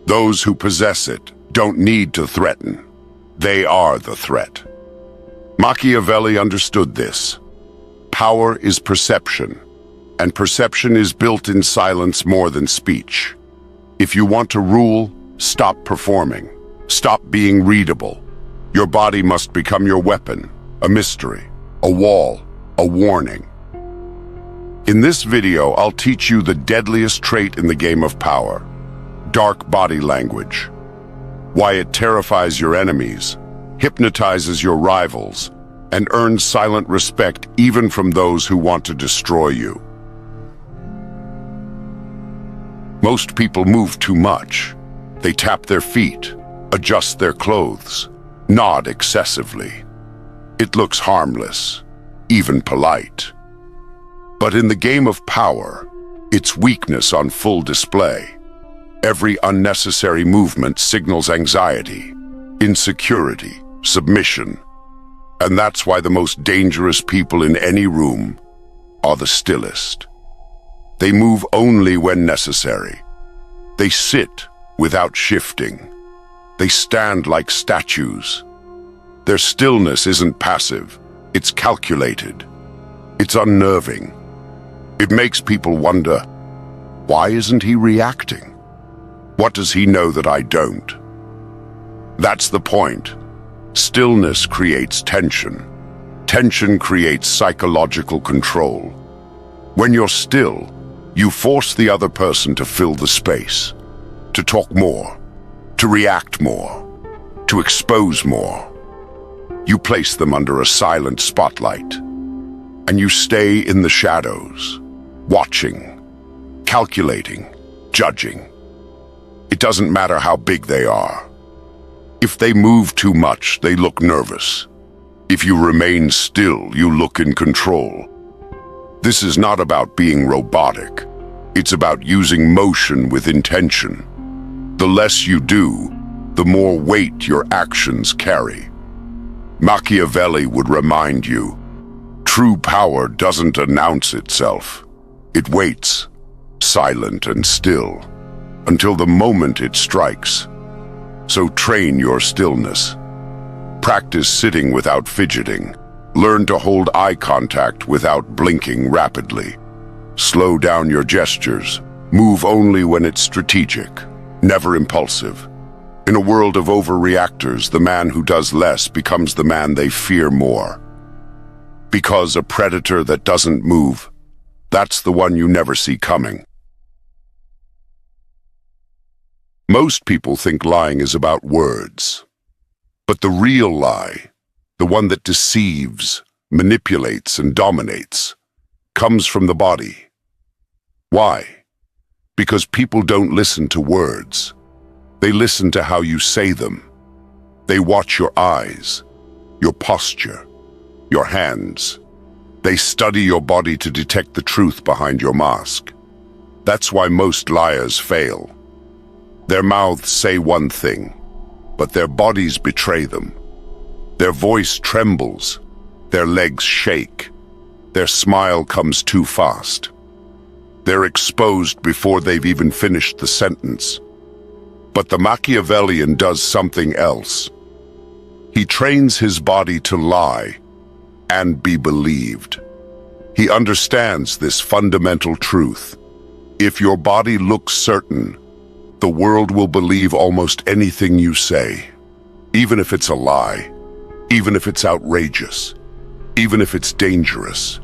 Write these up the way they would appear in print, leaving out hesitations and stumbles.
Those who possess it don't need to threaten. They are the threat. Machiavelli understood this. Power is perception, and perception is built in silence more than speech. If you want to rule, stop performing. Stop being readable. Your body must become your weapon, a mystery, a wall, a warning. In this video, I'll teach you the deadliest trait in the game of power: dark body language. Why it terrifies your enemies, hypnotizes your rivals, and earns silent respect even from those who want to destroy you. Most people move too much. They tap their feet, adjust their clothes, nod excessively. It looks harmless, even polite. But in the game of power, it's weakness on full display. Every unnecessary movement signals anxiety, insecurity, submission. And that's why the most dangerous people in any room are the stillest. They move only when necessary. They sit without shifting. They stand like statues. Their stillness isn't passive, it's calculated. It's unnerving. It makes people wonder, why isn't he reacting? What does he know that I don't? That's the point. Stillness creates tension. Tension creates psychological control. When you're still, you force the other person to fill the space, to talk more, to react more, to expose more. You place them under a silent spotlight, and you stay in the shadows, watching, calculating, judging. It doesn't matter how big they are. If they move too much, they look nervous. If you remain still, you look in control. This is not about being robotic. It's about using motion with intention. The less you do, the more weight your actions carry. Machiavelli would remind you, true power doesn't announce itself. It waits, silent and still, until the moment it strikes. So train your stillness. Practice sitting without fidgeting. Learn to hold eye contact without blinking rapidly. Slow down your gestures. Move only when it's strategic, never impulsive. In a world of overreactors, the man who does less becomes the man they fear more. Because a predator that doesn't move, that's the one you never see coming. Most people think lying is about words. But the real lie, the one that deceives, manipulates, and dominates, comes from the body. Why? Because people don't listen to words. They listen to how you say them. They watch your eyes, your posture, your hands. They study your body to detect the truth behind your mask. That's why most liars fail. Their mouths say one thing, but their bodies betray them. Their voice trembles, their legs shake, their smile comes too fast. They're exposed before they've even finished the sentence. But the Machiavellian does something else. He trains his body to lie and be believed. He understands this fundamental truth. If your body looks certain, the world will believe almost anything you say, even if it's a lie, even if it's outrageous, even if it's dangerous,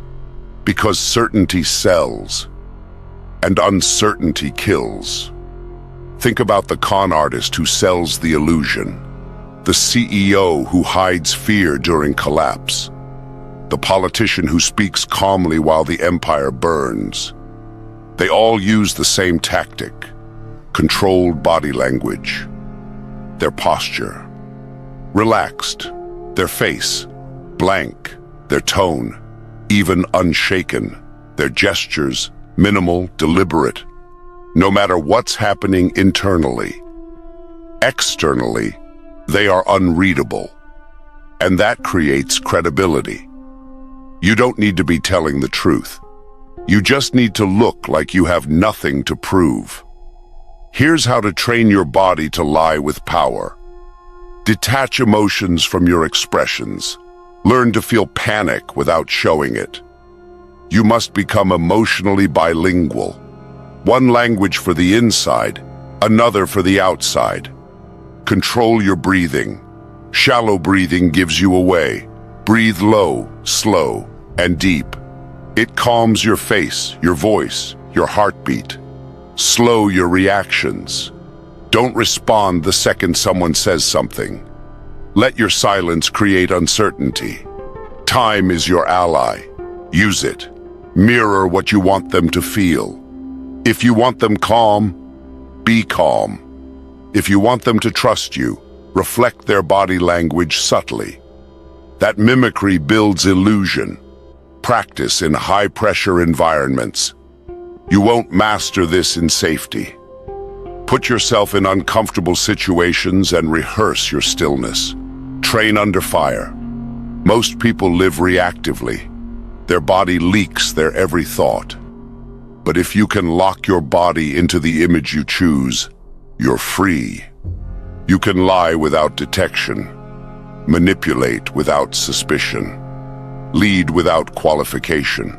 because certainty sells and uncertainty kills. Think about the con artist who sells the illusion, the CEO who hides fear during collapse, the politician who speaks calmly while the empire burns. They all use the same tactic: controlled body language, their posture, relaxed, their face, blank, their tone, even unshaken, their gestures, minimal, deliberate. No matter what's happening internally, externally, they are unreadable. And that creates credibility. You don't need to be telling the truth. You just need to look like you have nothing to prove. Here's how to train your body to lie with power. Detach emotions from your expressions. Learn to feel panic without showing it. You must become emotionally bilingual. One language for the inside, another for the outside. Control your breathing. Shallow breathing gives you away. Breathe low, slow, and deep. It calms your face, your voice, your heartbeat. Slow your reactions. Don't respond the second someone says something. Let your silence create uncertainty. Time is your ally. Use it. Mirror what you want them to feel. If you want them calm, be calm. If you want them to trust you, reflect their body language subtly. That mimicry builds illusion. Practice in high-pressure environments. You won't master this in safety. Put yourself in uncomfortable situations and rehearse your stillness. Train under fire. Most people live reactively. Their body leaks their every thought. But if you can lock your body into the image you choose, you're free. You can lie without detection, manipulate without suspicion, lead without qualification,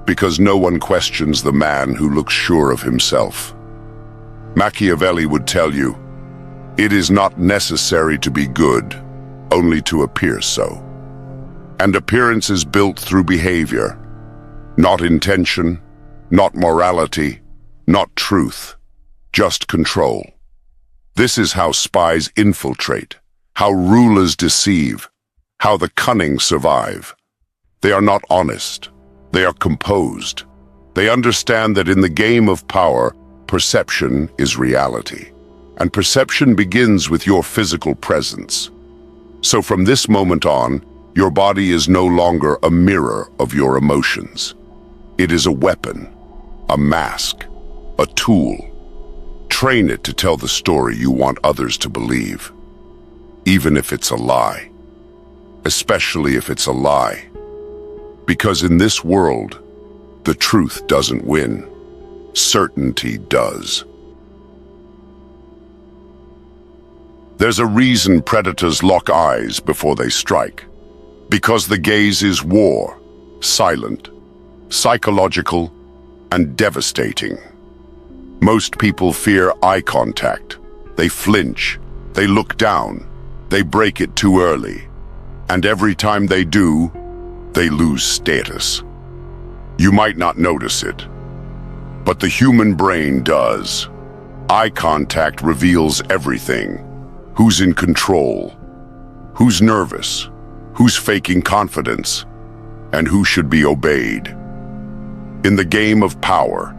because no one questions the man who looks sure of himself. Machiavelli would tell you, it is not necessary to be good, only to appear so. And appearance is built through behavior, not intention, not morality, not truth, just control. This is how spies infiltrate, how rulers deceive, how the cunning survive. They are not honest. They are composed. They understand that in the game of power, perception is reality. And perception begins with your physical presence. So from this moment on, your body is no longer a mirror of your emotions. It is a weapon, a mask, a tool. Train it to tell the story you want others to believe, even if it's a lie, especially if it's a lie. Because in this world, the truth doesn't win, certainty does. There's a reason predators lock eyes before they strike. Because the gaze is war, silent, psychological, and devastating. Most people fear eye contact. They flinch, they look down, they break it too early. And every time they do, they lose status. You might not notice it, but the human brain does. Eye contact reveals everything. Who's in control? Who's nervous? Who's faking confidence? And who should be obeyed? In the game of power,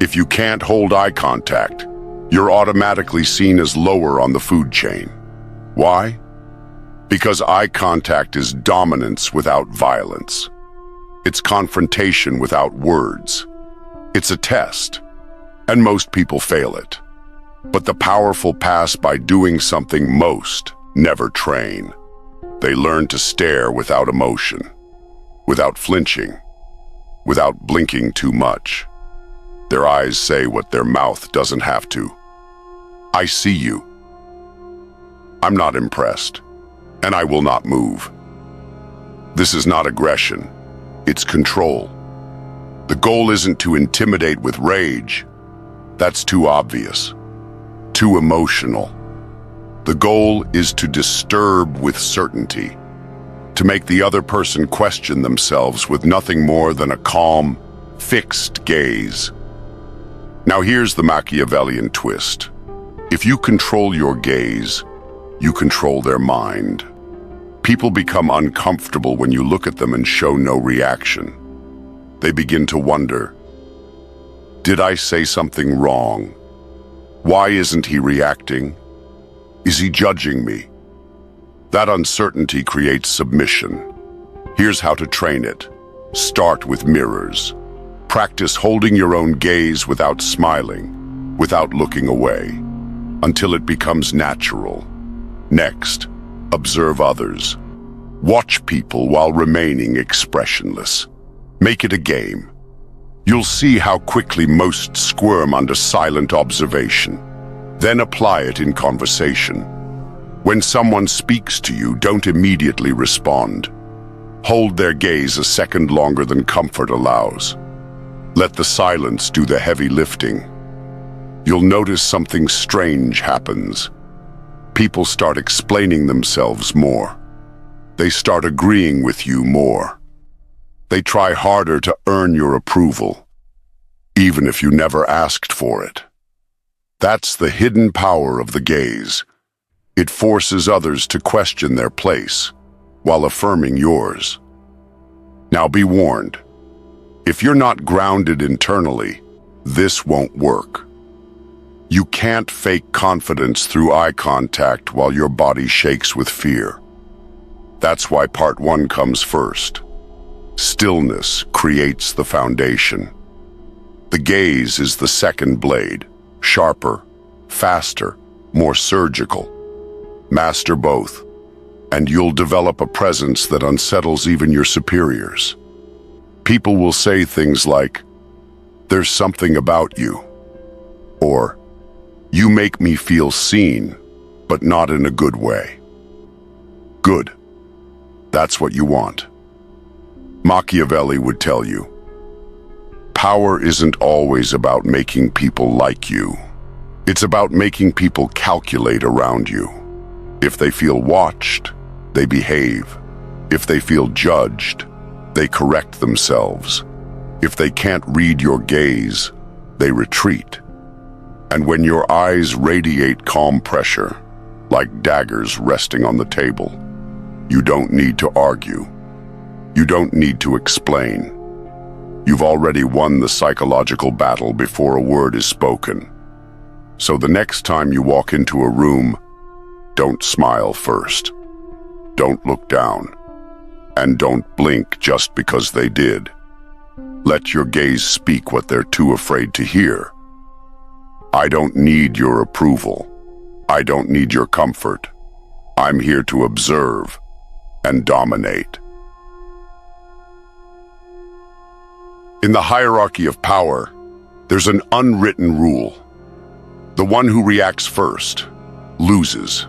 if you can't hold eye contact, you're automatically seen as lower on the food chain. Why? Because eye contact is dominance without violence. It's confrontation without words. It's a test, and most people fail it. But the powerful pass by doing something most never train. They learn to stare without emotion, without flinching, without blinking too much. Their eyes say what their mouth doesn't have to. I see you. I'm not impressed, and I will not move. This is not aggression, it's control. The goal isn't to intimidate with rage. That's too obvious, too emotional. The goal is to disturb with certainty, to make the other person question themselves with nothing more than a calm, fixed gaze. Now here's the Machiavellian twist. If you control your gaze, you control their mind. People become uncomfortable when you look at them and show no reaction. They begin to wonder, did I say something wrong? Why isn't he reacting? Is he judging me? That uncertainty creates submission. Here's how to train it. Start with mirrors. Practice holding your own gaze without smiling, without looking away, until it becomes natural. Next, observe others. Watch people while remaining expressionless. Make it a game. You'll see how quickly most squirm under silent observation. Then apply it in conversation. When someone speaks to you, don't immediately respond. Hold their gaze a second longer than comfort allows. Let the silence do the heavy lifting. You'll notice something strange happens. People start explaining themselves more. They start agreeing with you more. They try harder to earn your approval, even if you never asked for it. That's the hidden power of the gaze. It forces others to question their place, while affirming yours. Now be warned, if you're not grounded internally, this won't work. You can't fake confidence through eye contact while your body shakes with fear. That's why part 1 comes first. Stillness creates the foundation. The gaze is the second blade, sharper, faster, more surgical. Master both, and you'll develop a presence that unsettles even your superiors. People will say things like, "There's something about you," or "You make me feel seen, but not in a good way." Good. That's what you want. Machiavelli would tell you, power isn't always about making people like you. It's about making people calculate around you. If they feel watched, they behave. If they feel judged, they correct themselves. If they can't read your gaze, they retreat. And when your eyes radiate calm pressure, like daggers resting on the table, you don't need to argue. You don't need to explain. You've already won the psychological battle before a word is spoken. So the next time you walk into a room, don't smile first. Don't look down. And don't blink just because they did. Let your gaze speak what they're too afraid to hear. I don't need your approval. I don't need your comfort. I'm here to observe and dominate. In the hierarchy of power, there's an unwritten rule. The one who reacts first loses.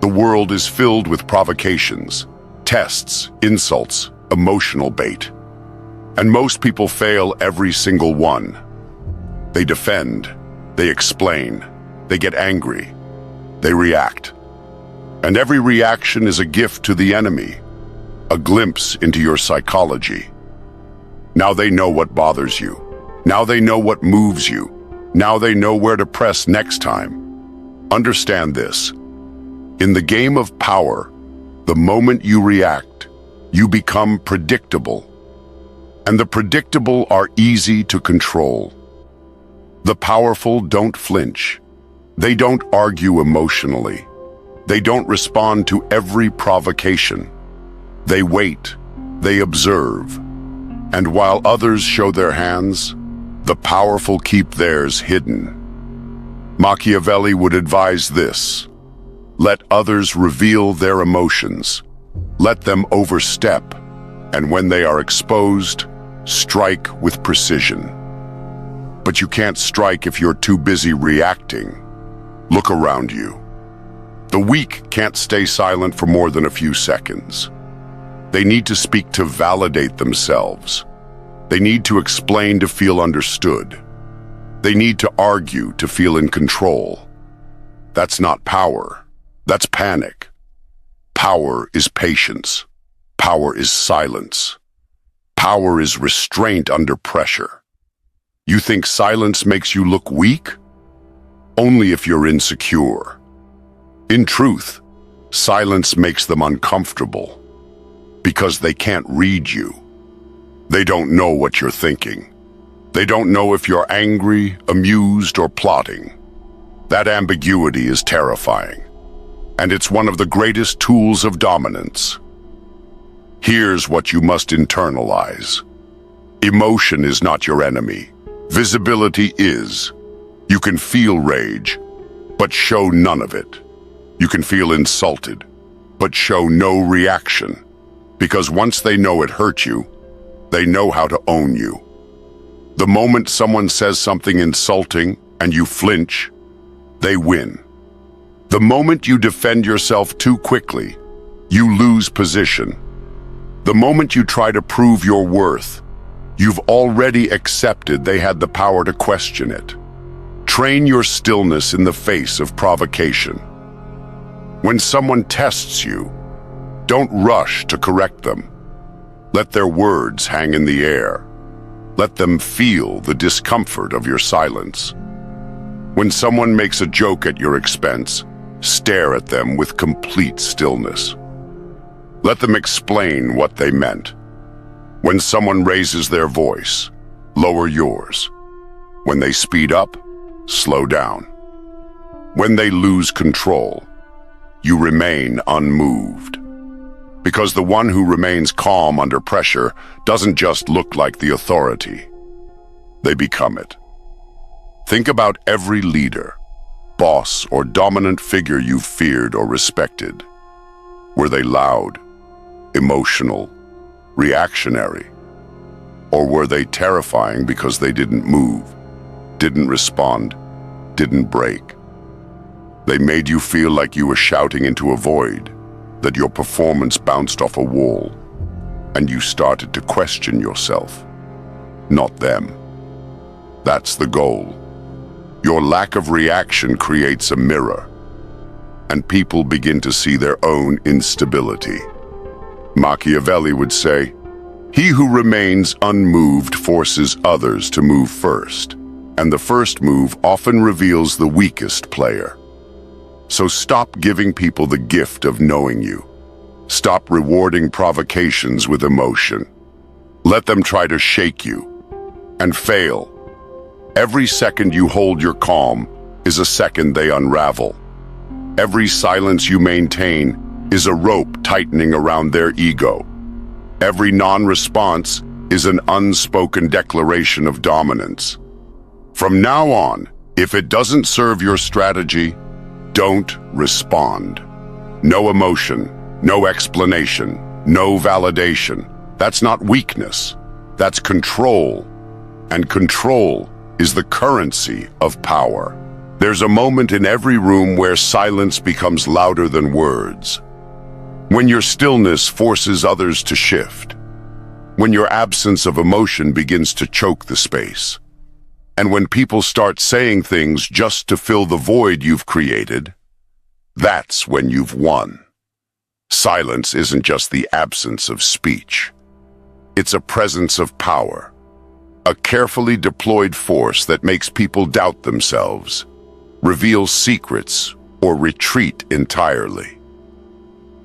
The world is filled with provocations, tests, insults, emotional bait. And most people fail every single one. They defend, they explain, they get angry, they react. And every reaction is a gift to the enemy, a glimpse into your psychology. Now they know what bothers you. Now they know what moves you. Now they know where to press next time. Understand this. In the game of power, the moment you react, you become predictable. And the predictable are easy to control. The powerful don't flinch. They don't argue emotionally. They don't respond to every provocation. They wait. They observe. And while others show their hands, the powerful keep theirs hidden. Machiavelli would advise this: let others reveal their emotions. Let them overstep, and when they are exposed, strike with precision. But you can't strike if you're too busy reacting. Look around you. The weak can't stay silent for more than a few seconds. They need to speak to validate themselves. They need to explain to feel understood. They need to argue to feel in control. That's not power. That's panic. Power is patience. Power is silence. Power is restraint under pressure. You think silence makes you look weak? Only if you're insecure. In truth, silence makes them uncomfortable because they can't read you. They don't know what you're thinking. They don't know if you're angry, amused, or plotting. That ambiguity is terrifying, and it's one of the greatest tools of dominance. Here's what you must internalize. Emotion is not your enemy. Visibility is. You can feel rage, but show none of it. You can feel insulted, but show no reaction. Because once they know it hurt you, they know how to own you. The moment someone says something insulting and you flinch, they win. The moment you defend yourself too quickly, you lose position. The moment you try to prove your worth, you've already accepted they had the power to question it. Train your stillness in the face of provocation. When someone tests you, don't rush to correct them. Let their words hang in the air. Let them feel the discomfort of your silence. When someone makes a joke at your expense, stare at them with complete stillness. Let them explain what they meant. When someone raises their voice, lower yours. When they speed up, slow down. When they lose control, you remain unmoved. Because the one who remains calm under pressure doesn't just look like the authority. They become it. Think about every leader, boss, or dominant figure you've feared or respected. Were they loud, emotional, reactionary? Or were they terrifying because they didn't move, didn't respond, didn't break? They made you feel like you were shouting into a void, that your performance bounced off a wall, and you started to question yourself, not them. That's the goal. Your lack of reaction creates a mirror, and people begin to see their own instability. Machiavelli would say, "He who remains unmoved forces others to move first, and the first move often reveals the weakest player." So stop giving people the gift of knowing you. Stop rewarding provocations with emotion. Let them try to shake you and fail. Every second you hold your calm is a second they unravel. Every silence you maintain is a rope tightening around their ego. Every non-response is an unspoken declaration of dominance. From now on, if it doesn't serve your strategy, don't respond. No emotion, no explanation, no validation. That's not weakness. That's control. And control is the currency of power. There's a moment in every room where silence becomes louder than words. When your stillness forces others to shift. When your absence of emotion begins to choke the space. And when people start saying things just to fill the void you've created, that's when you've won. Silence isn't just the absence of speech. It's a presence of power, a carefully deployed force that makes people doubt themselves, reveal secrets, or retreat entirely.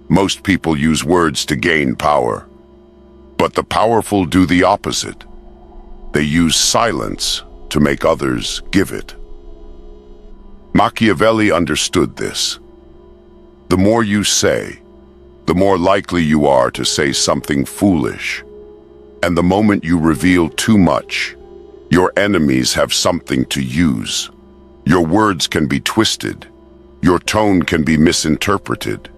Most people use words to gain power, but the powerful do the opposite. They use silence to make others give it. Machiavelli understood this. The more you say, the more likely you are to say something foolish. And the moment you reveal too much, your enemies have something to use. Your words can be twisted. Your tone can be misinterpreted.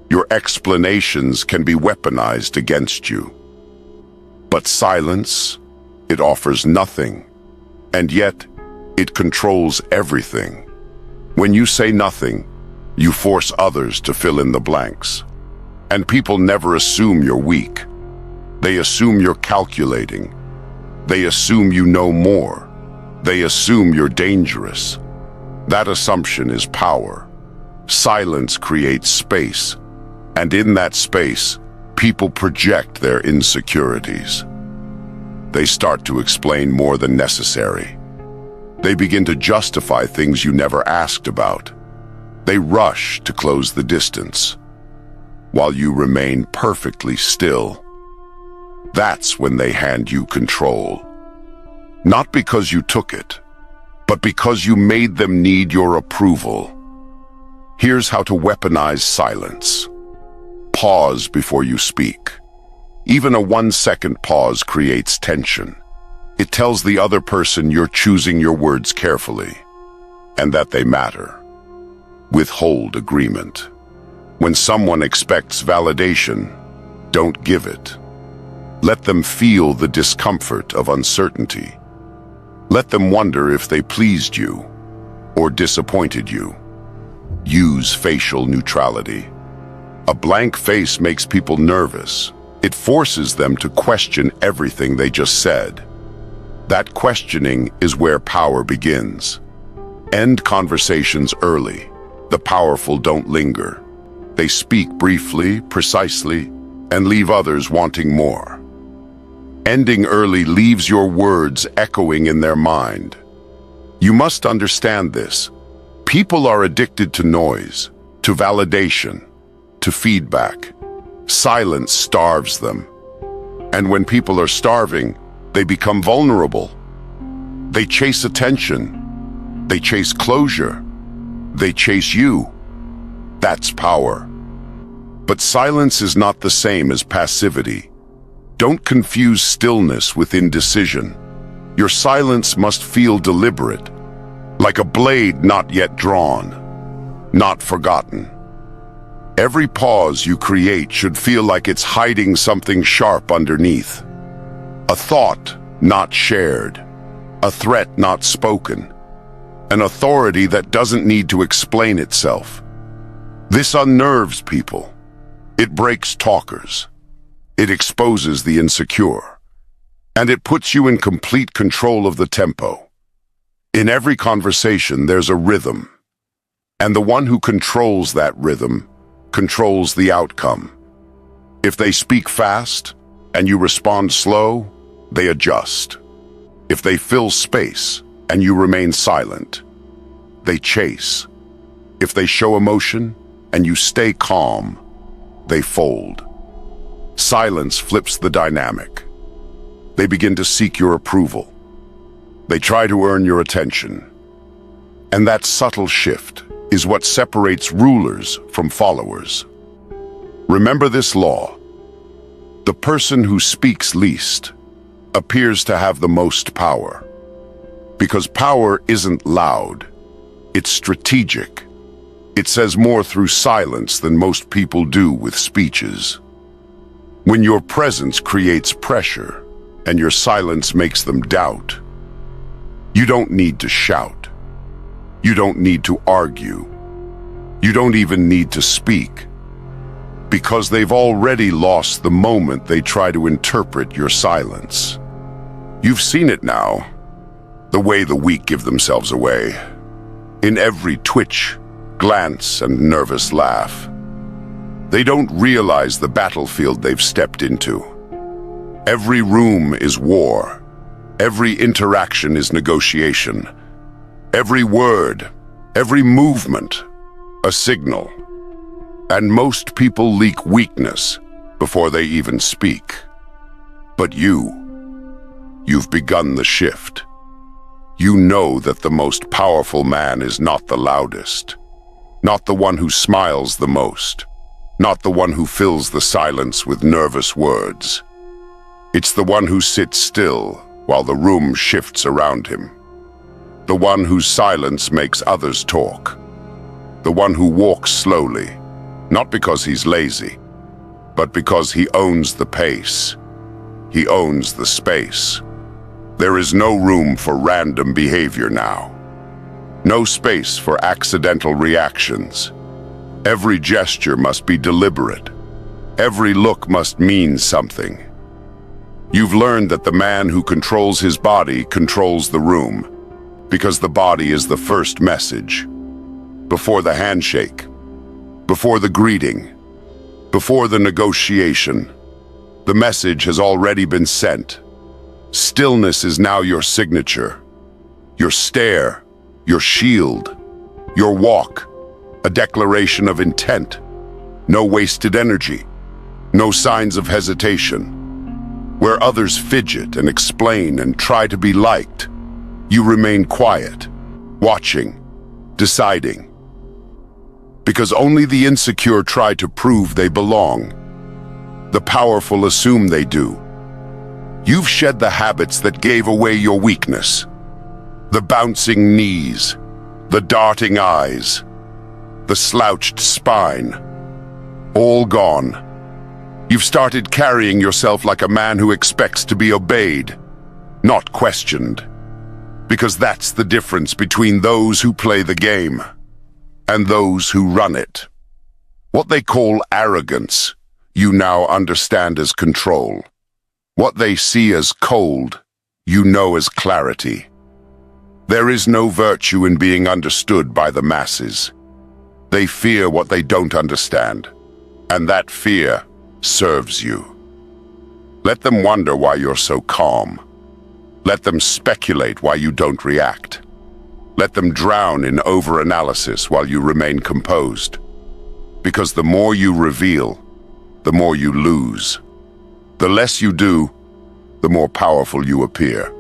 Your explanations can be weaponized against you. But silence, it offers nothing. And yet, it controls everything. When you say nothing, you force others to fill in the blanks. And people never assume you're weak. They assume you're calculating. They assume you know more. They assume you're dangerous. That assumption is power. Silence creates space. And in that space, people project their insecurities. They start to explain more than necessary. They begin to justify things you never asked about. They rush to close the distance, while you remain perfectly still. That's when they hand you control. Not because you took it, but because you made them need your approval. Here's how to weaponize silence. Pause before you speak. Even a 1-second pause creates tension. It tells the other person you're choosing your words carefully, and that they matter. Withhold agreement. When someone expects validation, don't give it. Let them feel the discomfort of uncertainty. Let them wonder if they pleased you or disappointed you. Use facial neutrality. A blank face makes people nervous. It forces them to question everything they just said. That questioning is where power begins. End conversations early. The powerful don't linger. They speak briefly, precisely, and leave others wanting more. Ending early leaves your words echoing in their mind. You must understand this. People are addicted to noise, to validation, to feedback. Silence starves them. And when people are starving, they become vulnerable. They chase attention. They chase closure. They chase you. That's power. But silence is not the same as passivity. Don't confuse stillness with indecision. Your silence must feel deliberate, like a blade not yet drawn, not forgotten. Every pause you create should feel like it's hiding something sharp underneath. A thought not shared, a threat not spoken, an authority that doesn't need to explain itself. This unnerves people. It breaks talkers. It exposes the insecure. And it puts you in complete control of the tempo. In every conversation, there's a rhythm. And the one who controls that rhythm controls the outcome. If they speak fast and you respond slow, they adjust. If they fill space and you remain silent, they chase. If they show emotion and you stay calm, they fold. Silence flips the dynamic. They begin to seek your approval. They try to earn your attention. And that subtle shift is what separates rulers from followers. Remember this law. The person who speaks least appears to have the most power. Because power isn't loud, it's strategic. It says more through silence than most people do with speeches. When your presence creates pressure and your silence makes them doubt, you don't need to shout. You don't need to argue. You don't even need to speak. Because they've already lost the moment they try to interpret your silence. You've seen it now, the way the weak give themselves away. In every twitch, glance, and nervous laugh. They don't realize the battlefield they've stepped into. Every room is war. Every interaction is negotiation. Every word, every movement, a signal. And most people leak weakness before they even speak. But you've begun the shift. You know that the most powerful man is not the loudest, not the one who smiles the most, not the one who fills the silence with nervous words. It's the one who sits still while the room shifts around him. The one whose silence makes others talk. The one who walks slowly, not because he's lazy, but because he owns the pace. He owns the space. There is no room for random behavior now. No space for accidental reactions. Every gesture must be deliberate. Every look must mean something. You've learned that the man who controls his body controls the room, because the body is the first message. Before the handshake, before the greeting, before the negotiation, the message has already been sent. Stillness is now your signature, your stare, your shield, your walk, a declaration of intent. No wasted energy, no signs of hesitation. Where others fidget and explain and try to be liked, you remain quiet, watching, deciding. Because only the insecure try to prove they belong. The powerful assume they do. You've shed the habits that gave away your weakness. The bouncing knees, the darting eyes, the slouched spine. All gone. You've started carrying yourself like a man who expects to be obeyed, not questioned. Because that's the difference between those who play the game and those who run it. What they call arrogance, you now understand as control. What they see as cold, you know as clarity. There is no virtue in being understood by the masses. They fear what they don't understand, and that fear serves you. Let them wonder why you're so calm. Let them speculate why you don't react. Let them drown in overanalysis while you remain composed. Because the more you reveal, the more you lose. The less you do, the more powerful you appear.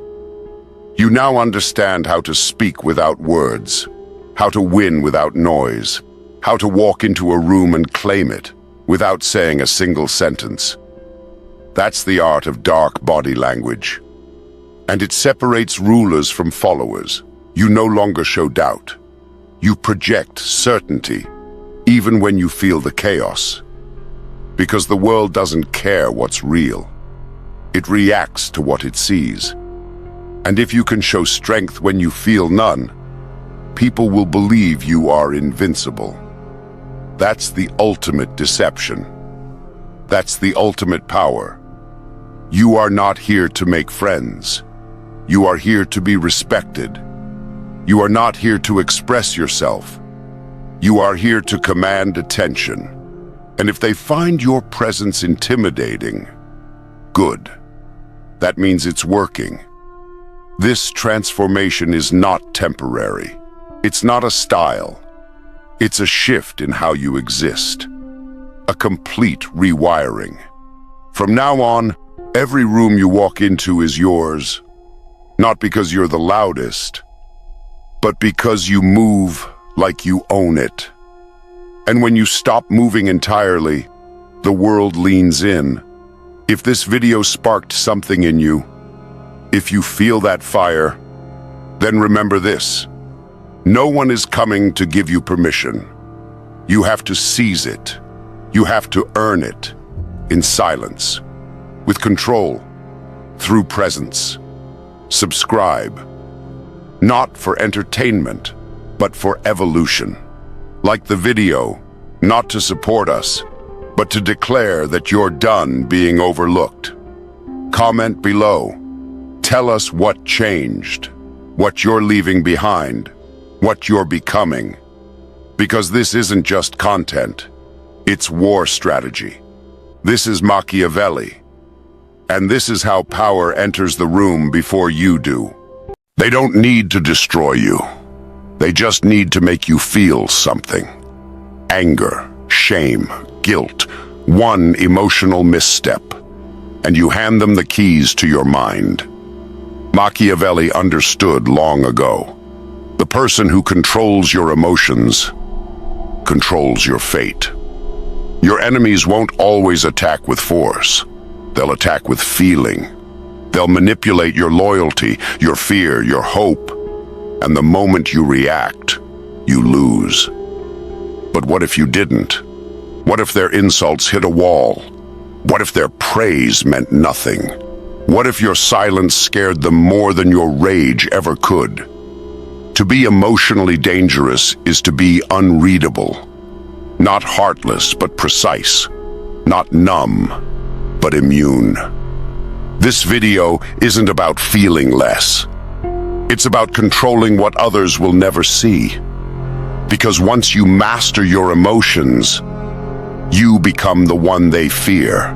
You now understand how to speak without words, how to win without noise, how to walk into a room and claim it without saying a single sentence. That's the art of dark body language. And it separates rulers from followers. You no longer show doubt. You project certainty, even when you feel the chaos. Because the world doesn't care what's real. It reacts to what it sees. And if you can show strength when you feel none, people will believe you are invincible. That's the ultimate deception. That's the ultimate power. You are not here to make friends. You are here to be respected. You are not here to express yourself. You are here to command attention. And if they find your presence intimidating, good. That means it's working. This transformation is not temporary. It's not a style. It's a shift in how you exist. A complete rewiring. From now on, every room you walk into is yours. Not because you're the loudest, but because you move like you own it. And when you stop moving entirely, the world leans in. If this video sparked something in you, if you feel that fire, then remember this. No one is coming to give you permission. You have to seize it. You have to earn it. In silence. With control. Through presence. Subscribe. Not for entertainment, but for evolution. Like the video, not to support us, but to declare that you're done being overlooked. Comment below. Tell us what changed, what you're leaving behind, what you're becoming. Because this isn't just content, it's war strategy. This is Machiavelli. And this is how power enters the room before you do. They don't need to destroy you. They just need to make you feel something. Anger, shame, guilt, one emotional misstep, and you hand them the keys to your mind. Machiavelli understood long ago. The person who controls your emotions controls your fate. Your enemies won't always attack with force. They'll attack with feeling. They'll manipulate your loyalty, your fear, your hope. And the moment you react, you lose. But what if you didn't? What if their insults hit a wall? What if their praise meant nothing? What if your silence scared them more than your rage ever could? To be emotionally dangerous is to be unreadable. Not heartless, but precise. Not numb, but immune. This video isn't about feeling less. It's about controlling what others will never see. Because once you master your emotions, you become the one they fear.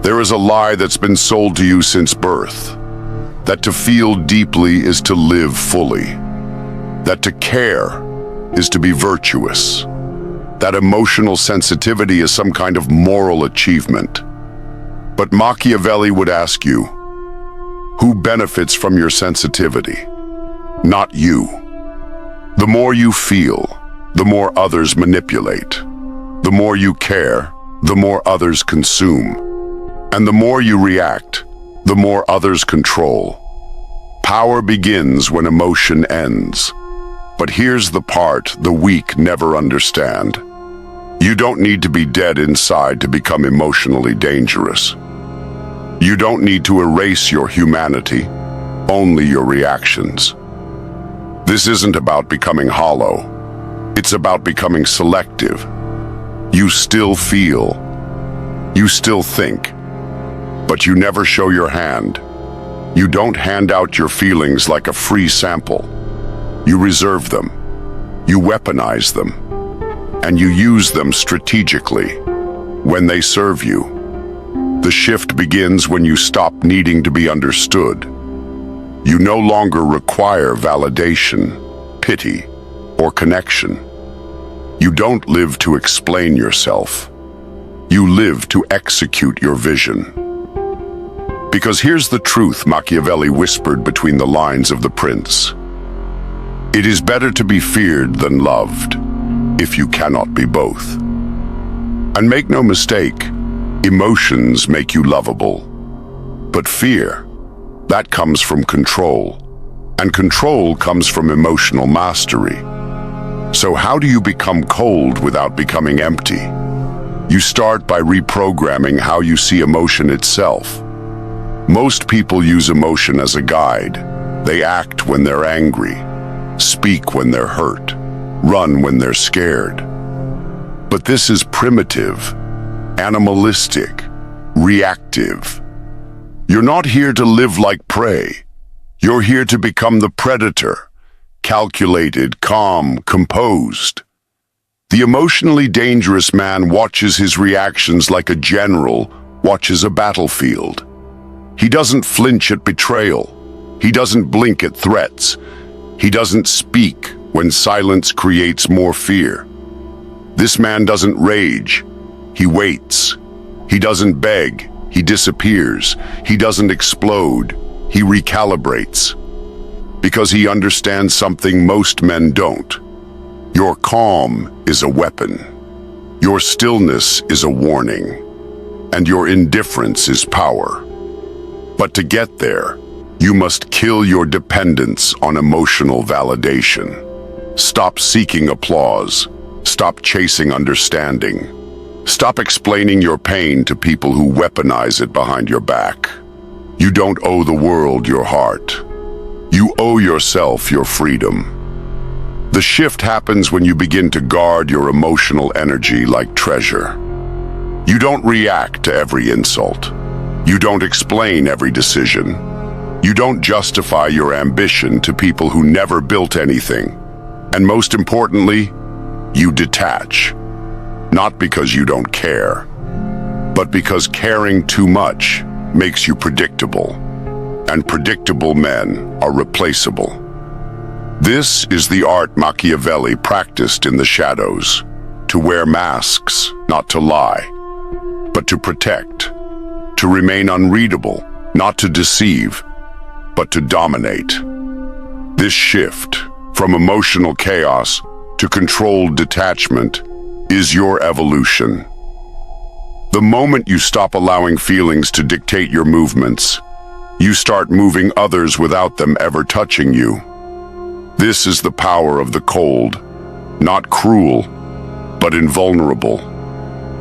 There is a lie that's been sold to you since birth. That to feel deeply is to live fully. That to care is to be virtuous. That emotional sensitivity is some kind of moral achievement. But Machiavelli would ask you, who benefits from your sensitivity? Not you. The more you feel, the more others manipulate. The more you care, the more others consume. And the more you react, the more others control. Power begins when emotion ends. But here's the part the weak never understand. You don't need to be dead inside to become emotionally dangerous. You don't need to erase your humanity, only your reactions. This isn't about becoming hollow. It's about becoming selective. You still feel. You still think. But you never show your hand. You don't hand out your feelings like a free sample. You reserve them. You weaponize them. And you use them strategically when they serve you. The shift begins when you stop needing to be understood. You no longer require validation, pity, or connection. You don't live to explain yourself. You live to execute your vision. Because here's the truth Machiavelli whispered between the lines of The Prince. It is better to be feared than loved, if you cannot be both. And make no mistake, emotions make you lovable. But fear, that comes from control. And control comes from emotional mastery. So how do you become cold without becoming empty? You start by reprogramming how you see emotion itself. Most people use emotion as a guide. They act when they're angry, speak when they're hurt, run when they're scared. But this is primitive, animalistic, reactive. You're not here to live like prey. You're here to become the predator, calculated, calm, composed. The emotionally dangerous man watches his reactions like a general watches a battlefield. He doesn't flinch at betrayal. He doesn't blink at threats. He doesn't speak when silence creates more fear. This man doesn't rage. He waits. He doesn't beg. He disappears. He doesn't explode. He recalibrates. Because he understands something most men don't. Your calm is a weapon. Your stillness is a warning. And your indifference is power. But to get there, you must kill your dependence on emotional validation. Stop seeking applause. Stop chasing understanding. Stop explaining your pain to people who weaponize it behind your back. You don't owe the world your heart. You owe yourself your freedom. The shift happens when you begin to guard your emotional energy like treasure. You don't react to every insult. You don't explain every decision. You don't justify your ambition to people who never built anything. And most importantly, you detach. Not because you don't care, but because caring too much makes you predictable. And predictable men are replaceable. This is the art Machiavelli practiced in the shadows. To wear masks, not to lie, but to protect. To remain unreadable, not to deceive, but to dominate. This shift from emotional chaos to controlled detachment is your evolution. The moment you stop allowing feelings to dictate your movements, you start moving others without them ever touching you. This is the power of the cold, not cruel, but invulnerable,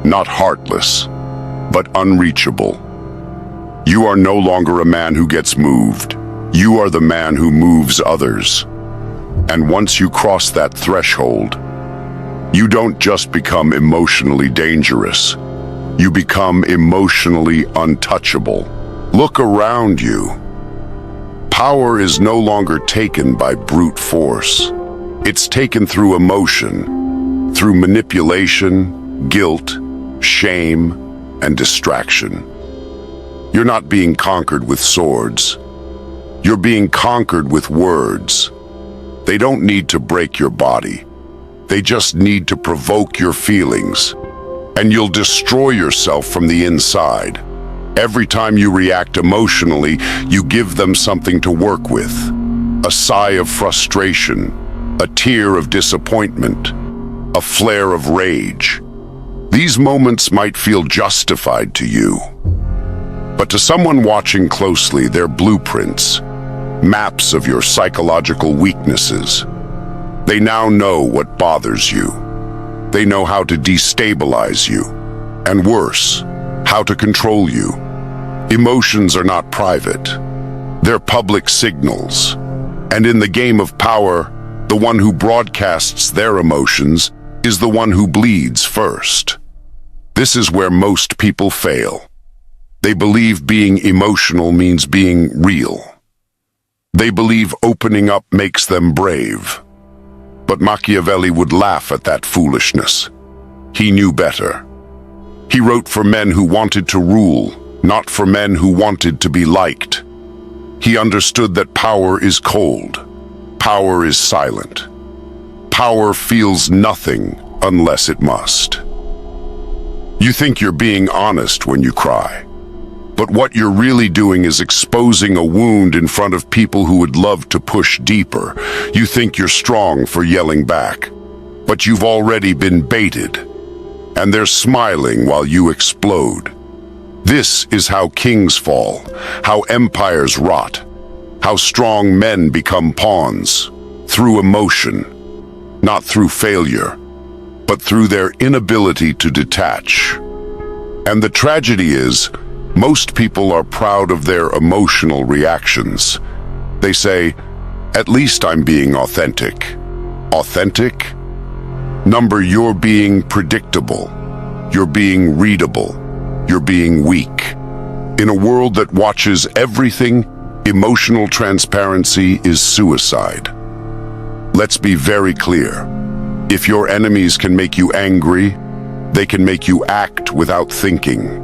not heartless, but unreachable. You are no longer a man who gets moved. You are the man who moves others. And once you cross that threshold, you don't just become emotionally dangerous. You become emotionally untouchable. Look around you. Power is no longer taken by brute force. It's taken through emotion, through manipulation, guilt, shame, and distraction. You're not being conquered with swords. You're being conquered with words. They don't need to break your body. They just need to provoke your feelings. And you'll destroy yourself from the inside. Every time you react emotionally, you give them something to work with. A sigh of frustration, a tear of disappointment, a flare of rage. These moments might feel justified to you. But to someone watching closely, they're blueprints, maps of your psychological weaknesses. They now know what bothers you. They know how to destabilize you. And worse, how to control you. Emotions are not private. They're public signals. And in the game of power, the one who broadcasts their emotions is the one who bleeds first. This is where most people fail. They believe being emotional means being real. They believe opening up makes them brave. But Machiavelli would laugh at that foolishness. He knew better. He wrote for men who wanted to rule, not for men who wanted to be liked. He understood that power is cold. Power is silent. Power feels nothing unless it must. You think you're being honest when you cry. But what you're really doing is exposing a wound in front of people who would love to push deeper. You think you're strong for yelling back. But you've already been baited. And they're smiling while you explode. This is how kings fall, how empires rot, how strong men become pawns, through emotion, not through failure, but through their inability to detach. And the tragedy is, most people are proud of their emotional reactions. They say, "At least I'm being authentic." Authentic? Number, you're being predictable. You're being readable. You're being weak. In a world that watches everything, emotional transparency is suicide. Let's be very clear. If your enemies can make you angry, they can make you act without thinking.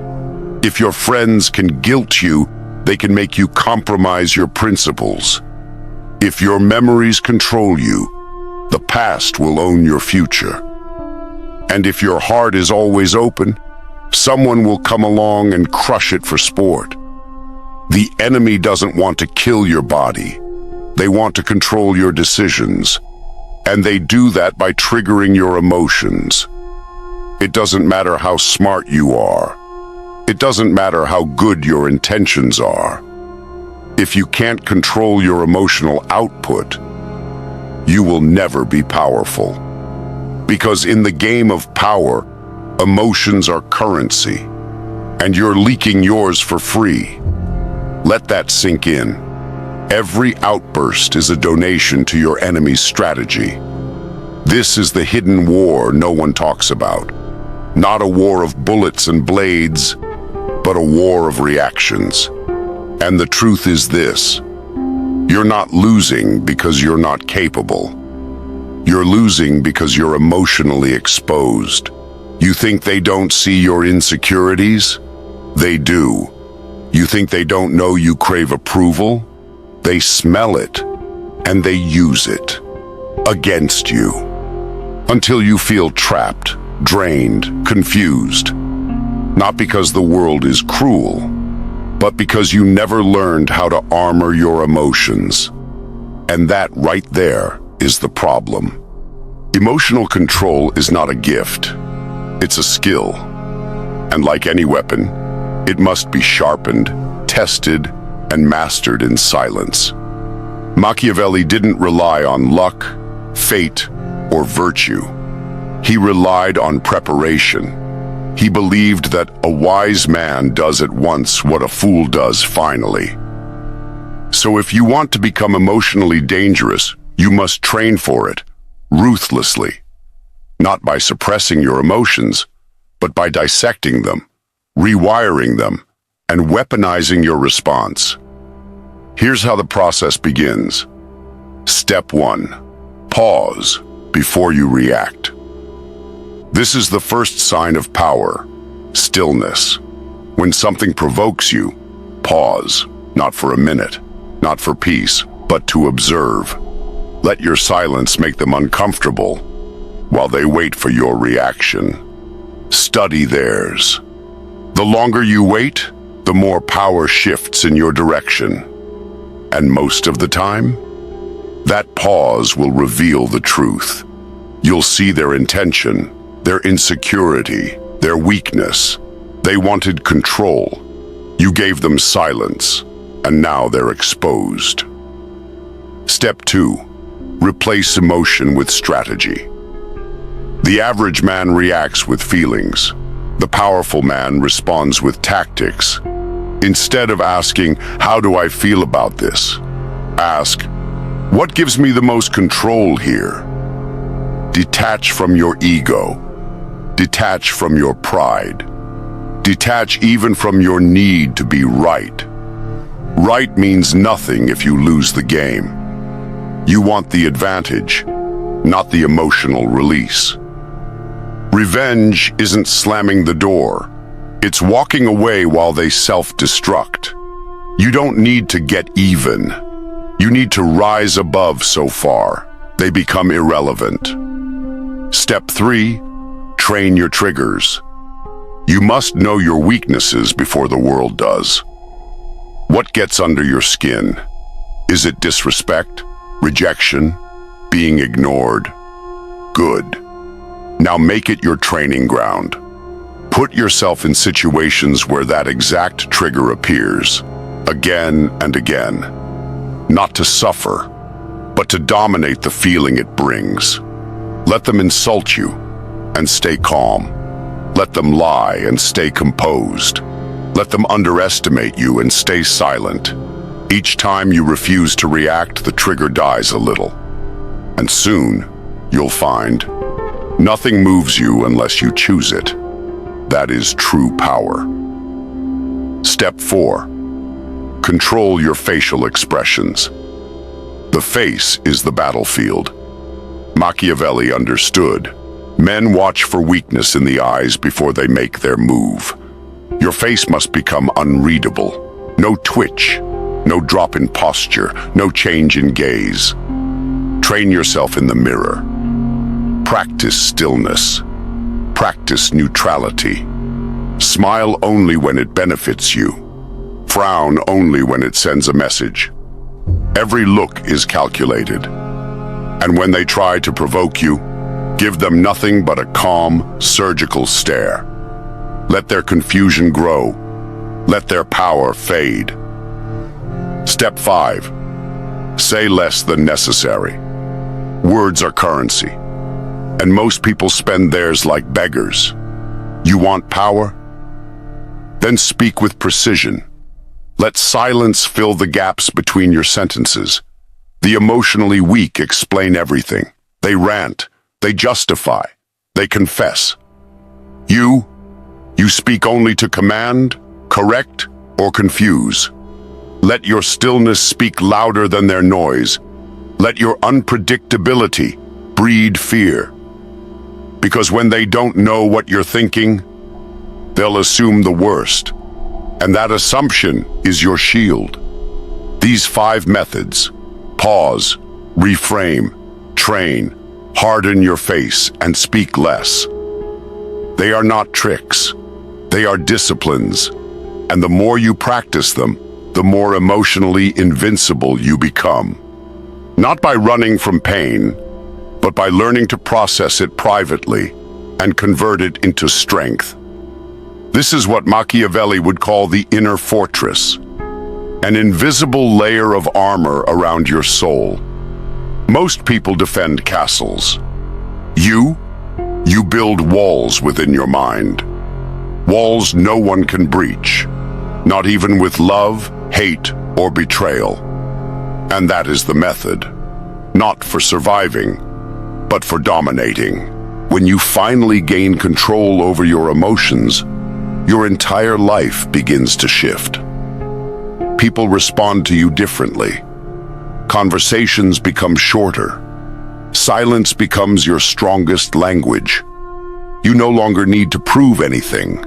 If your friends can guilt you, they can make you compromise your principles. If your memories control you, the past will own your future. And if your heart is always open, someone will come along and crush it for sport. The enemy doesn't want to kill your body. They want to control your decisions. And they do that by triggering your emotions. It doesn't matter how smart you are. It doesn't matter how good your intentions are. If you can't control your emotional output, you will never be powerful. Because in the game of power, emotions are currency, and you're leaking yours for free. Let that sink in. Every outburst is a donation to your enemy's strategy. This is the hidden war no one talks about. Not a war of bullets and blades, but a war of reactions. And the truth is this: you're not losing because you're not capable. You're losing because you're emotionally exposed. You think they don't see your insecurities? They do. You think they don't know you crave approval? They smell it, and they use it against you. Until you feel trapped, drained, confused. Not because the world is cruel, but because you never learned how to armor your emotions. And that right there is the problem. Emotional control is not a gift. It's a skill. And like any weapon, it must be sharpened, tested, and mastered in silence. Machiavelli didn't rely on luck, fate, or virtue. He relied on preparation. He believed that a wise man does at once what a fool does finally. So if you want to become emotionally dangerous, you must train for it, ruthlessly. Not by suppressing your emotions, but by dissecting them, rewiring them, and weaponizing your response. Here's how the process begins. Step 1. Pause before you react. This is the first sign of power, stillness. When something provokes you, pause, not for a minute, not for peace, but to observe. Let your silence make them uncomfortable while they wait for your reaction. Study theirs. The longer you wait, the more power shifts in your direction. And most of the time, that pause will reveal the truth. You'll see their intention, their insecurity, their weakness. They wanted control. You gave them silence, and now they're exposed. Step 2. Replace emotion with strategy. The average man reacts with feelings. The powerful man responds with tactics. Instead of asking, "How do I feel about this?" ask, "What gives me the most control here?" Detach from your ego. Detach from your pride. Detach even from your need to be right. Right means nothing if you lose the game. You want the advantage, not the emotional release. Revenge isn't slamming the door. It's walking away while they self-destruct. You don't need to get even. You need to rise above so far. They become irrelevant. Step 3, train your triggers. You must know your weaknesses before the world does. What gets under your skin? Is it disrespect, rejection, being ignored? Good. Now make it your training ground. Put yourself in situations where that exact trigger appears, again and again. Not to suffer, but to dominate the feeling it brings. Let them insult you and stay calm. Let them lie and stay composed. Let them underestimate you and stay silent. Each time you refuse to react, the trigger dies a little. And soon, you'll find, nothing moves you unless you choose it. That is true power. Step 4. Control your facial expressions. The face is the battlefield. Machiavelli understood. Men watch for weakness in the eyes before they make their move. Your face must become unreadable. No twitch, no drop in posture, no change in gaze. Train yourself in the mirror. Practice stillness. Practice neutrality. Smile only when it benefits you. Frown only when it sends a message. Every look is calculated. And when they try to provoke you, give them nothing but a calm, surgical stare. Let their confusion grow. Let their power fade. Step 5. Say less than necessary. Words are currency, and most people spend theirs like beggars. You want power? Then speak with precision. Let silence fill the gaps between your sentences. The emotionally weak explain everything. They rant. They justify. They confess. You speak only to command, correct, or confuse. Let your stillness speak louder than their noise. Let your unpredictability breed fear. Because when they don't know what you're thinking, they'll assume the worst. And that assumption is your shield. These 5 methods: pause, reframe, train, harden your face, and speak less. They are not tricks. They are disciplines. And the more you practice them, the more emotionally invincible you become. Not by running from pain, but by learning to process it privately and convert it into strength. This is what Machiavelli would call the inner fortress, an invisible layer of armor around your soul. Most people defend castles. You build walls within your mind. Walls no one can breach, not even with love, hate, or betrayal. And that is the method, not for surviving, but for dominating. When you finally gain control over your emotions, your entire life begins to shift. People respond to you differently. Conversations become shorter. Silence becomes your strongest language. You no longer need to prove anything.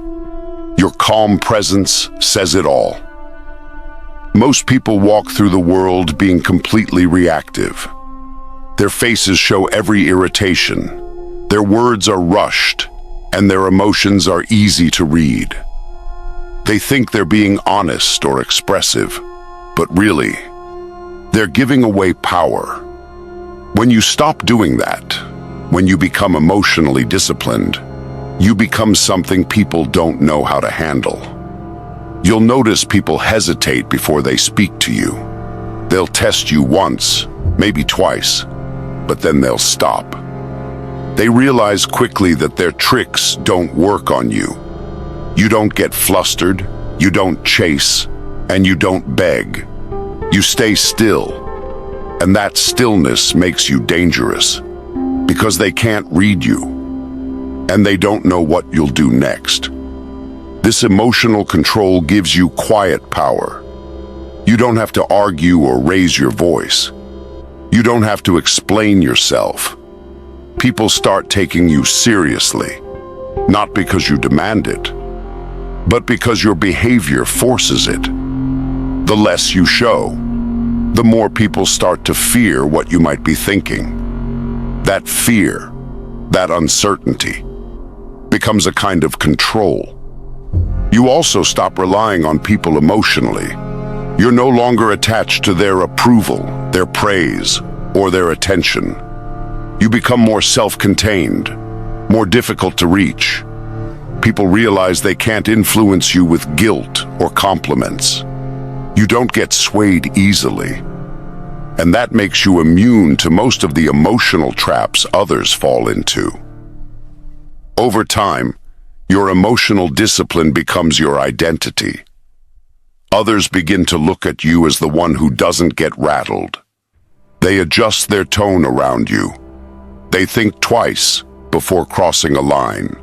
Your calm presence says it all. Most people walk through the world being completely reactive. Their faces show every irritation. Their words are rushed, and their emotions are easy to read. They think they're being honest or expressive, but really, they're giving away power. When you stop doing that, when you become emotionally disciplined, you become something people don't know how to handle. You'll notice people hesitate before they speak to you. They'll test you once, maybe twice, but then they'll stop. They realize quickly that their tricks don't work on you. You don't get flustered, You don't chase, and you don't beg. You stay still, and that stillness makes you dangerous, because they can't read you, and they don't know what you'll do next. This emotional control gives you quiet power. You don't have to argue or raise your voice. You don't have to explain yourself. People start taking you seriously, not because you demand it, but because your behavior forces it. The less you show, the more people start to fear what you might be thinking. That fear, that uncertainty, becomes a kind of control. You also stop relying on people emotionally. You're no longer attached to their approval, their praise, or their attention. You become more self-contained, more difficult to reach. People realize they can't influence you with guilt or compliments. You don't get swayed easily, and that makes you immune to most of the emotional traps others fall into. Over time, your emotional discipline becomes your identity. Others begin to look at you as the one who doesn't get rattled. They adjust their tone around you. They think twice before crossing a line.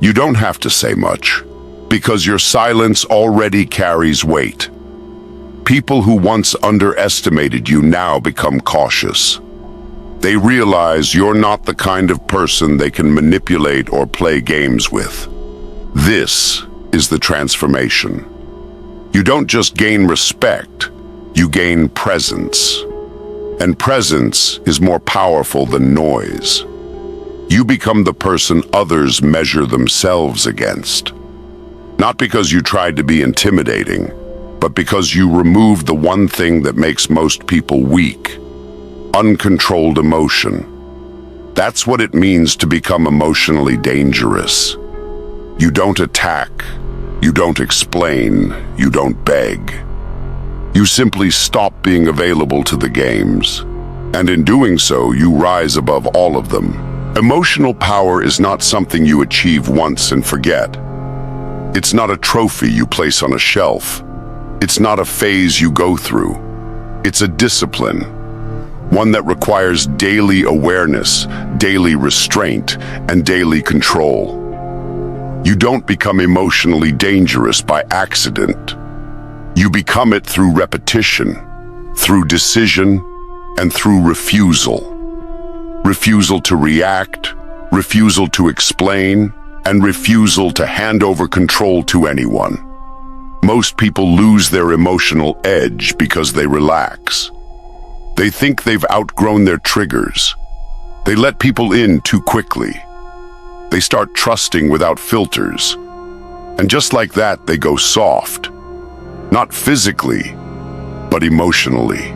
You don't have to say much, because your silence already carries weight. People who once underestimated you now become cautious. They realize you're not the kind of person they can manipulate or play games with. This is the transformation. You don't just gain respect, you gain presence. And presence is more powerful than noise. You become the person others measure themselves against. Not because you tried to be intimidating, but because you removed the one thing that makes most people weak: uncontrolled emotion. That's what it means to become emotionally dangerous. You don't attack, you don't explain, you don't beg. You simply stop being available to the games, and in doing so, you rise above all of them. Emotional power is not something you achieve once and forget. It's not a trophy you place on a shelf. It's not a phase you go through. It's a discipline, one that requires daily awareness, daily restraint, and daily control. You don't become emotionally dangerous by accident. You become it through repetition, through decision, and through refusal. Refusal to react, refusal to explain, and refusal to hand over control to anyone. Most people lose their emotional edge because they relax. They think they've outgrown their triggers. They let people in too quickly. They start trusting without filters. And just like that, they go soft. Not physically, but emotionally.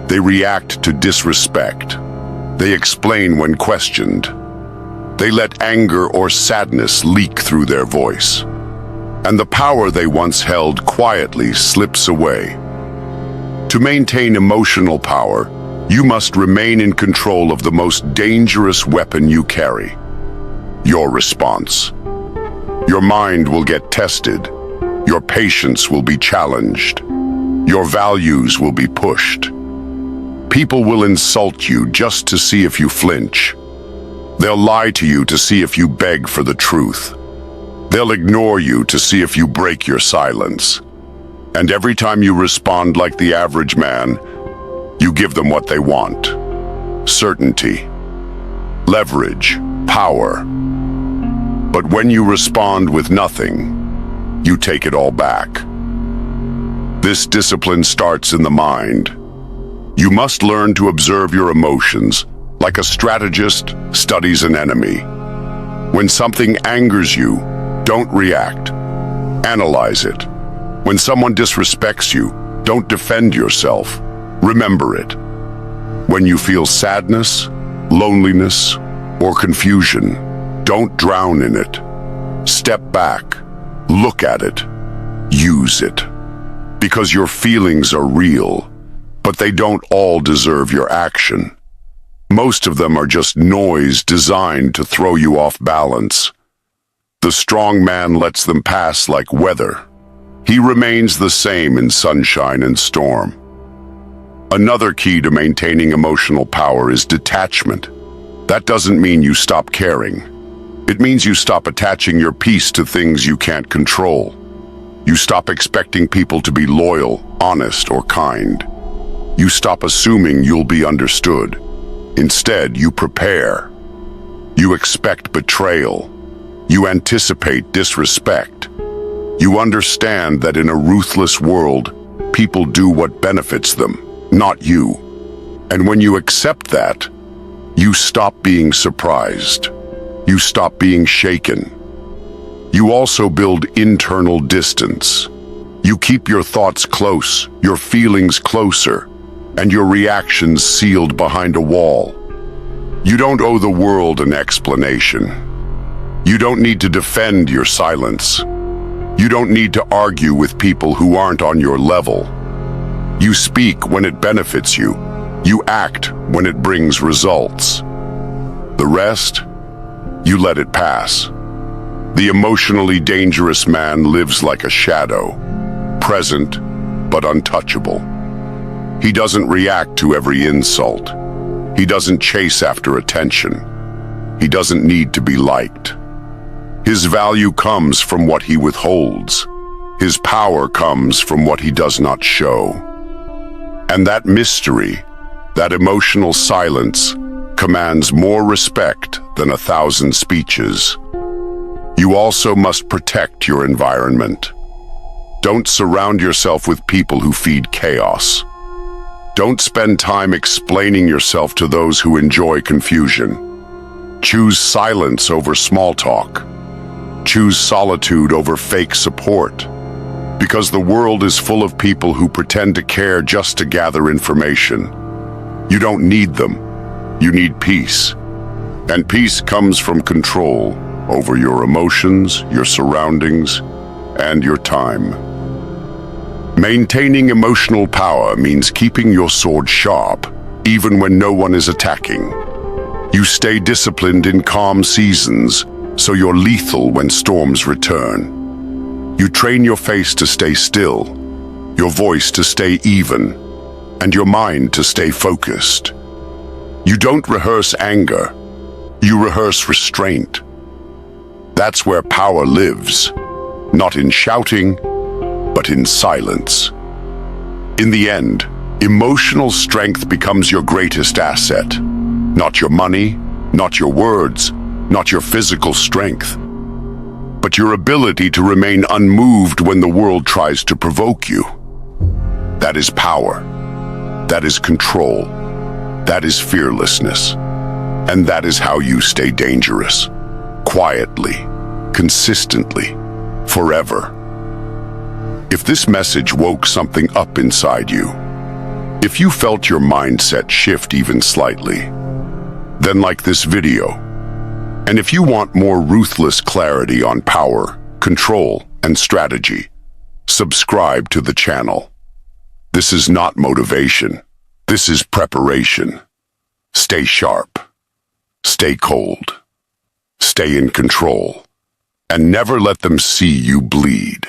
They react to disrespect. They explain when questioned. They let anger or sadness leak through their voice. And the power they once held quietly slips away. To maintain emotional power, you must remain in control of the most dangerous weapon you carry: your response. Your mind will get tested. Your patience will be challenged. Your values will be pushed. People will insult you just to see if you flinch. They'll lie to you to see if you beg for the truth. They'll ignore you to see if you break your silence. And every time you respond like the average man, you give them what they want: certainty, leverage, power. But when you respond with nothing, you take it all back. This discipline starts in the mind. You must learn to observe your emotions like a strategist studies an enemy. When something angers you, don't react. Analyze it. When someone disrespects you, don't defend yourself. Remember it. When you feel sadness, loneliness, or confusion, don't drown in it. Step back. Look at it. Use it. Because your feelings are real, but they don't all deserve your action. Most of them are just noise designed to throw you off balance. The strong man lets them pass like weather. He remains the same in sunshine and storm. Another key to maintaining emotional power is detachment. That doesn't mean you stop caring. It means you stop attaching your peace to things you can't control. You stop expecting people to be loyal, honest, or kind. You stop assuming you'll be understood. Instead, you prepare. You expect betrayal. You anticipate disrespect. You understand that in a ruthless world, people do what benefits them, not you. And when you accept that, you stop being surprised. You stop being shaken. You also build internal distance. You keep your thoughts close, your feelings closer, and your reactions sealed behind a wall. You don't owe the world an explanation. You don't need to defend your silence. You don't need to argue with people who aren't on your level. You speak when it benefits you. You act when it brings results. The rest, you let it pass. The emotionally dangerous man lives like a shadow, present but untouchable. He doesn't react to every insult. He doesn't chase after attention. He doesn't need to be liked. His value comes from what he withholds. His power comes from what he does not show. And that mystery, that emotional silence, commands more respect than 1,000 speeches. You also must protect your environment. Don't surround yourself with people who feed chaos. Don't spend time explaining yourself to those who enjoy confusion. Choose silence over small talk. Choose solitude over fake support. Because the world is full of people who pretend to care just to gather information. You don't need them. You need peace. And peace comes from control over your emotions, your surroundings, and your time. Maintaining emotional power means keeping your sword sharp, even when no one is attacking. You stay disciplined in calm seasons, so you're lethal when storms return. You train your face to stay still, your voice to stay even, and your mind to stay focused. You don't rehearse anger, you rehearse restraint. That's where power lives, not in shouting, but in silence. In the end, emotional strength becomes your greatest asset. Not your money, not your words, not your physical strength, but your ability to remain unmoved when the world tries to provoke you. That is power. That is control. That is fearlessness. And that is how you stay dangerous. Quietly, consistently, forever. If this message woke something up inside you, if you felt your mindset shift even slightly, then like this video. And if you want more ruthless clarity on power, control, and strategy, subscribe to the channel. This is not motivation. This is preparation. Stay sharp. Stay cold. Stay in control. And never let them see you bleed.